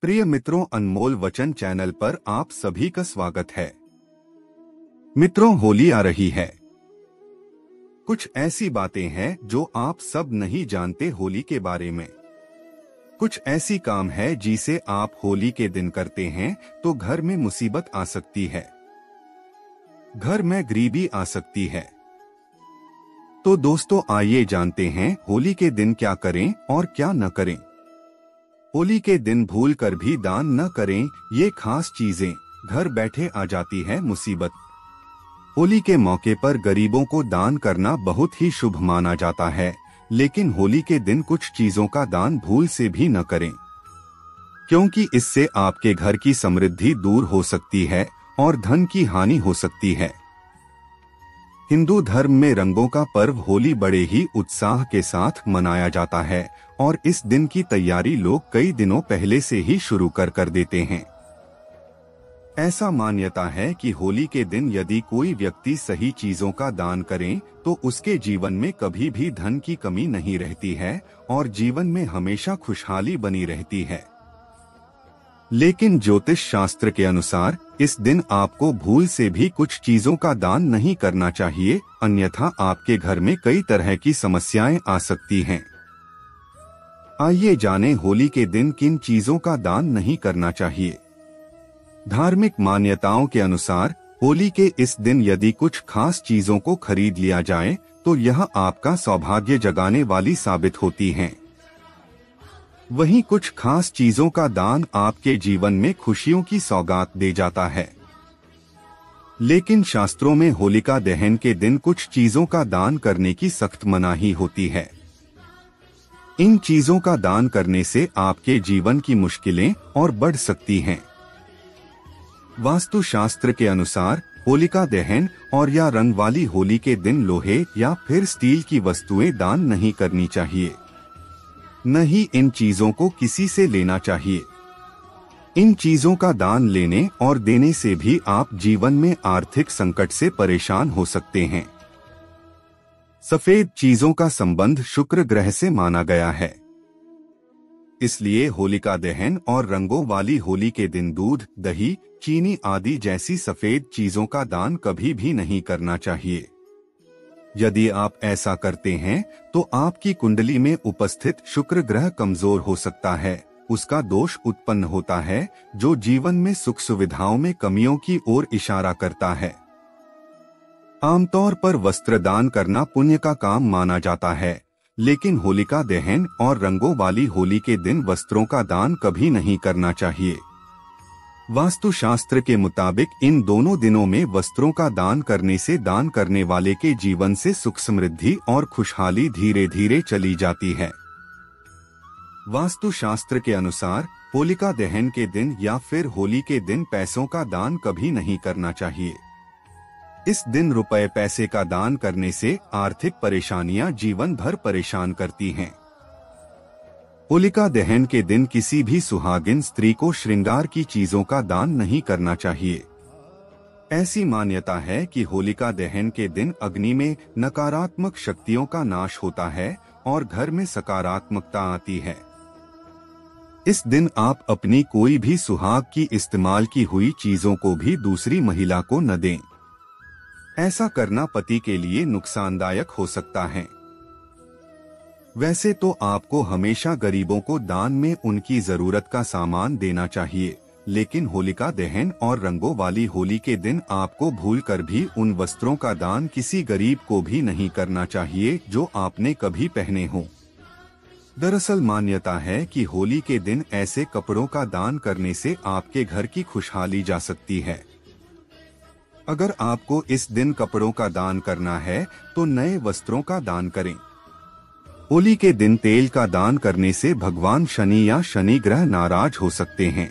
प्रिय मित्रों, अनमोल वचन चैनल पर आप सभी का स्वागत है। मित्रों, होली आ रही है। कुछ ऐसी बातें हैं जो आप सब नहीं जानते होली के बारे में। कुछ ऐसी काम है जिसे आप होली के दिन करते हैं तो घर में मुसीबत आ सकती है, घर में गरीबी आ सकती है। तो दोस्तों, आइए जानते हैं होली के दिन क्या करें और क्या न करें। होली के दिन भूल कर भी दान न करें, ये खास चीजें घर बैठे आ जाती है मुसीबत। होली के मौके पर गरीबों को दान करना बहुत ही शुभ माना जाता है, लेकिन होली के दिन कुछ चीजों का दान भूल से भी न करें, क्योंकि इससे आपके घर की समृद्धि दूर हो सकती है और धन की हानि हो सकती है। हिंदू धर्म में रंगों का पर्व होली बड़े ही उत्साह के साथ मनाया जाता है और इस दिन की तैयारी लोग कई दिनों पहले से ही शुरू कर देते हैं। ऐसा मान्यता है कि होली के दिन यदि कोई व्यक्ति सही चीजों का दान करे तो उसके जीवन में कभी भी धन की कमी नहीं रहती है और जीवन में हमेशा खुशहाली बनी रहती है। लेकिन ज्योतिष शास्त्र के अनुसार इस दिन आपको भूल से भी कुछ चीजों का दान नहीं करना चाहिए, अन्यथा आपके घर में कई तरह की समस्याएं आ सकती हैं। आइए जानें होली के दिन किन चीजों का दान नहीं करना चाहिए। धार्मिक मान्यताओं के अनुसार होली के इस दिन यदि कुछ खास चीजों को खरीद लिया जाए तो यह आपका सौभाग्य जगाने वाली साबित होती हैं। वहीं कुछ खास चीजों का दान आपके जीवन में खुशियों की सौगात दे जाता है। लेकिन शास्त्रों में होलिका दहन के दिन कुछ चीजों का दान करने की सख्त मनाही होती है। इन चीजों का दान करने से आपके जीवन की मुश्किलें और बढ़ सकती हैं। वास्तु शास्त्र के अनुसार होलिका दहन और या रंग वाली होली के दिन लोहे या फिर स्टील की वस्तुएं दान नहीं करनी चाहिए, न ही इन चीजों को किसी से लेना चाहिए। इन चीजों का दान लेने और देने से भी आप जीवन में आर्थिक संकट से परेशान हो सकते हैं। सफेद चीजों का संबंध शुक्र ग्रह से माना गया है, इसलिए होलिका दहन और रंगों वाली होली के दिन दूध, दही, चीनी आदि जैसी सफेद चीजों का दान कभी भी नहीं करना चाहिए। यदि आप ऐसा करते हैं तो आपकी कुंडली में उपस्थित शुक्र ग्रह कमजोर हो सकता है, उसका दोष उत्पन्न होता है जो जीवन में सुख सुविधाओं में कमियों की ओर इशारा करता है। आमतौर पर वस्त्र दान करना पुण्य का काम माना जाता है, लेकिन होलिका दहन और रंगों वाली होली के दिन वस्त्रों का दान कभी नहीं करना चाहिए। वास्तु शास्त्र के मुताबिक इन दोनों दिनों में वस्त्रों का दान करने से दान करने वाले के जीवन से सुख समृद्धि और खुशहाली धीरे धीरे चली जाती है। वास्तु शास्त्र के अनुसार होलिका दहन के दिन या फिर होली के दिन पैसों का दान कभी नहीं करना चाहिए। इस दिन रुपए पैसे का दान करने से आर्थिक परेशानियां जीवन भर परेशान करती हैं। होलिका दहन के दिन किसी भी सुहागिन स्त्री को श्रृंगार की चीजों का दान नहीं करना चाहिए। ऐसी मान्यता है कि होलिका दहन के दिन अग्नि में नकारात्मक शक्तियों का नाश होता है और घर में सकारात्मकता आती है। इस दिन आप अपनी कोई भी सुहाग की इस्तेमाल की हुई चीजों को भी दूसरी महिला को न दें। ऐसा करना पति के लिए नुकसानदायक हो सकता है। वैसे तो आपको हमेशा गरीबों को दान में उनकी जरूरत का सामान देना चाहिए, लेकिन होलिका दहन और रंगों वाली होली के दिन आपको भूलकर भी उन वस्त्रों का दान किसी गरीब को भी नहीं करना चाहिए जो आपने कभी पहने हों। दरअसल मान्यता है कि होली के दिन ऐसे कपड़ों का दान करने से आपके घर की खुशहाली जा सकती है। अगर आपको इस दिन कपड़ों का दान करना है तो नए वस्त्रों का दान करें। होली के दिन तेल का दान करने से भगवान शनि या शनि ग्रह नाराज हो सकते हैं।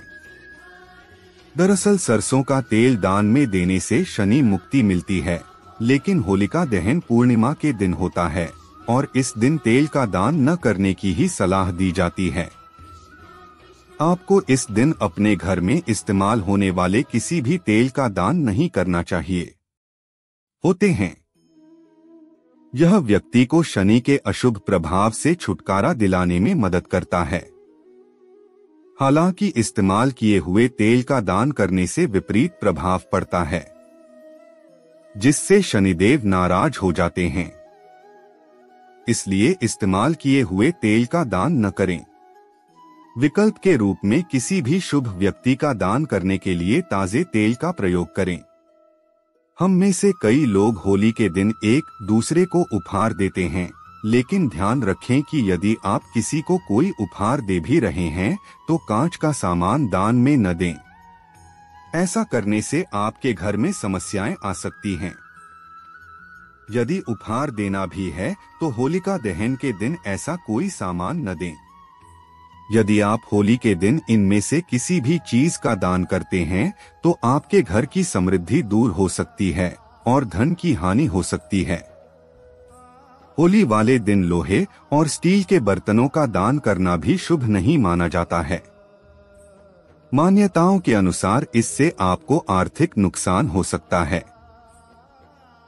दरअसल सरसों का तेल दान में देने से शनि मुक्ति मिलती है, लेकिन होलिका दहन पूर्णिमा के दिन होता है और इस दिन तेल का दान न करने की ही सलाह दी जाती है। आपको इस दिन अपने घर में इस्तेमाल होने वाले किसी भी तेल का दान नहीं करना चाहिए। होते हैं, यह व्यक्ति को शनि के अशुभ प्रभाव से छुटकारा दिलाने में मदद करता है। हालांकि इस्तेमाल किए हुए तेल का दान करने से विपरीत प्रभाव पड़ता है, जिससे शनिदेव नाराज हो जाते हैं। इसलिए इस्तेमाल किए हुए तेल का दान न करें। विकल्प के रूप में किसी भी शुभ व्यक्ति का दान करने के लिए ताजे तेल का प्रयोग करें। हम में से कई लोग होली के दिन एक दूसरे को उपहार देते हैं, लेकिन ध्यान रखें कि यदि आप किसी को कोई उपहार दे भी रहे हैं तो कांच का सामान दान में न दें। ऐसा करने से आपके घर में समस्याएं आ सकती हैं। यदि उपहार देना भी है तो होलिका दहन के दिन ऐसा कोई सामान न दें। यदि आप होली के दिन इनमें से किसी भी चीज का दान करते हैं तो आपके घर की समृद्धि दूर हो सकती है और धन की हानि हो सकती है। होली वाले दिन लोहे और स्टील के बर्तनों का दान करना भी शुभ नहीं माना जाता है। मान्यताओं के अनुसार इससे आपको आर्थिक नुकसान हो सकता है।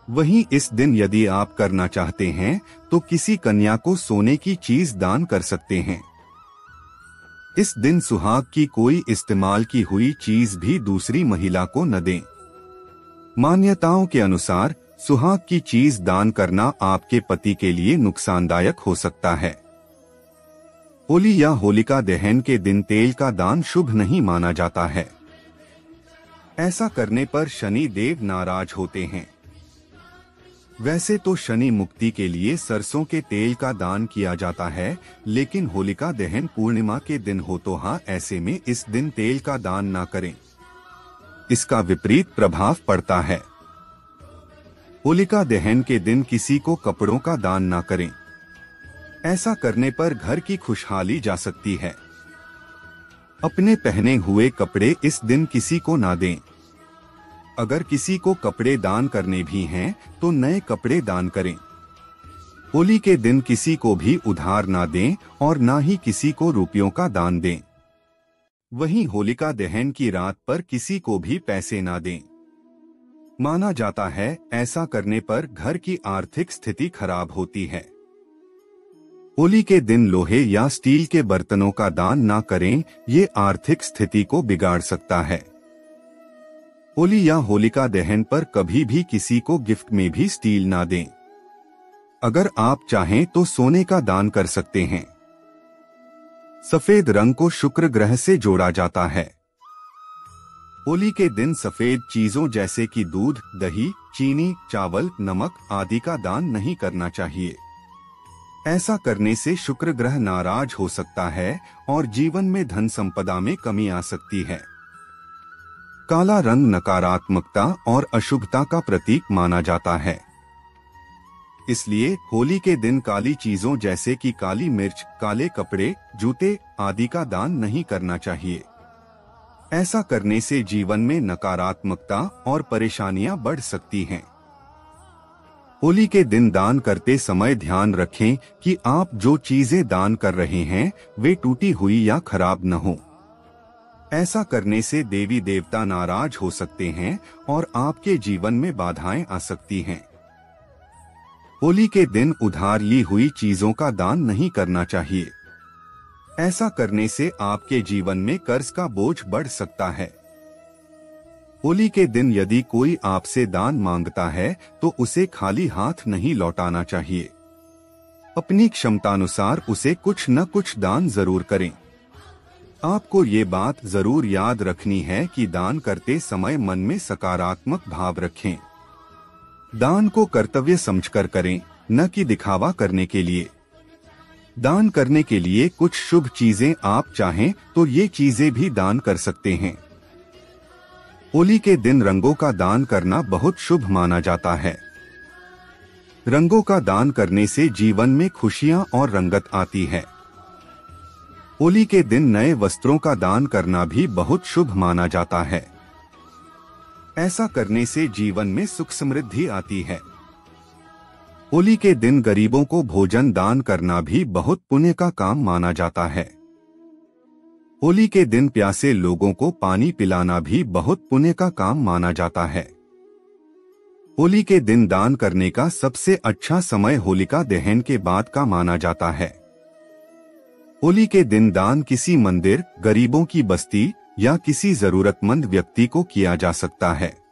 वहीं इस दिन यदि आप करना चाहते हैं तो किसी कन्या को सोने की चीज दान कर सकते हैं। इस दिन सुहाग की कोई इस्तेमाल की हुई चीज भी दूसरी महिला को न दें। मान्यताओं के अनुसार सुहाग की चीज दान करना आपके पति के लिए नुकसानदायक हो सकता है। होली या होलिका दहन के दिन तेल का दान शुभ नहीं माना जाता है। ऐसा करने पर शनि देव नाराज होते हैं। वैसे तो शनि मुक्ति के लिए सरसों के तेल का दान किया जाता है, लेकिन होलिका दहन पूर्णिमा के दिन हो तो ऐसे में इस दिन तेल का दान ना करें। इसका विपरीत प्रभाव पड़ता है। होलिका दहन के दिन किसी को कपड़ों का दान ना करें। ऐसा करने पर घर की खुशहाली जा सकती है। अपने पहने हुए कपड़े इस दिन किसी को ना दें। अगर किसी को कपड़े दान करने भी हैं तो नए कपड़े दान करें। होली के दिन किसी को भी उधार ना दें और ना ही किसी को रुपयों का दान दें। वहीं होलिका दहन की रात पर किसी को भी पैसे ना दें। माना जाता है ऐसा करने पर घर की आर्थिक स्थिति खराब होती है। होली के दिन लोहे या स्टील के बर्तनों का दान ना करें, ये आर्थिक स्थिति को बिगाड़ सकता है। होली या होलिका दहन पर कभी भी किसी को गिफ्ट में भी स्टील ना दें। अगर आप चाहें तो सोने का दान कर सकते हैं। सफेद रंग को शुक्र ग्रह से जोड़ा जाता है। होली के दिन सफेद चीजों जैसे कि दूध, दही, चीनी, चावल, नमक आदि का दान नहीं करना चाहिए। ऐसा करने से शुक्र ग्रह नाराज हो सकता है और जीवन में धन संपदा में कमी आ सकती है। काला रंग नकारात्मकता और अशुभता का प्रतीक माना जाता है। इसलिए होली के दिन काली चीजों जैसे कि काली मिर्च, काले कपड़े, जूते आदि का दान नहीं करना चाहिए। ऐसा करने से जीवन में नकारात्मकता और परेशानियां बढ़ सकती हैं। होली के दिन दान करते समय ध्यान रखें कि आप जो चीजें दान कर रहे हैं वे टूटी हुई या खराब न हो। ऐसा करने से देवी देवता नाराज हो सकते हैं और आपके जीवन में बाधाएं आ सकती हैं। होली के दिन उधार ली हुई चीजों का दान नहीं करना चाहिए। ऐसा करने से आपके जीवन में कर्ज का बोझ बढ़ सकता है। होली के दिन यदि कोई आपसे दान मांगता है तो उसे खाली हाथ नहीं लौटाना चाहिए। अपनी क्षमतानुसार उसे कुछ न कुछ दान जरूर करें। आपको ये बात जरूर याद रखनी है कि दान करते समय मन में सकारात्मक भाव रखें। दान को कर्तव्य समझकर करें, न कि दिखावा करने के लिए। दान करने के लिए कुछ शुभ चीजें आप चाहें तो ये चीजें भी दान कर सकते हैं। होली के दिन रंगों का दान करना बहुत शुभ माना जाता है। रंगों का दान करने से जीवन में खुशियां और रंगत आती है। होली के दिन नए वस्त्रों का दान करना भी बहुत शुभ माना जाता है। ऐसा करने से जीवन में सुख समृद्धि आती है। होली के दिन गरीबों को भोजन दान करना भी बहुत पुण्य का काम माना जाता है। होली के दिन प्यासे लोगों को पानी पिलाना भी बहुत पुण्य का काम माना जाता है। होली के दिन दान करने का सबसे अच्छा समय होलिका दहन के बाद का माना जाता है। होली के दिन दान किसी मंदिर, गरीबों की बस्ती या किसी जरूरतमंद व्यक्ति को किया जा सकता है।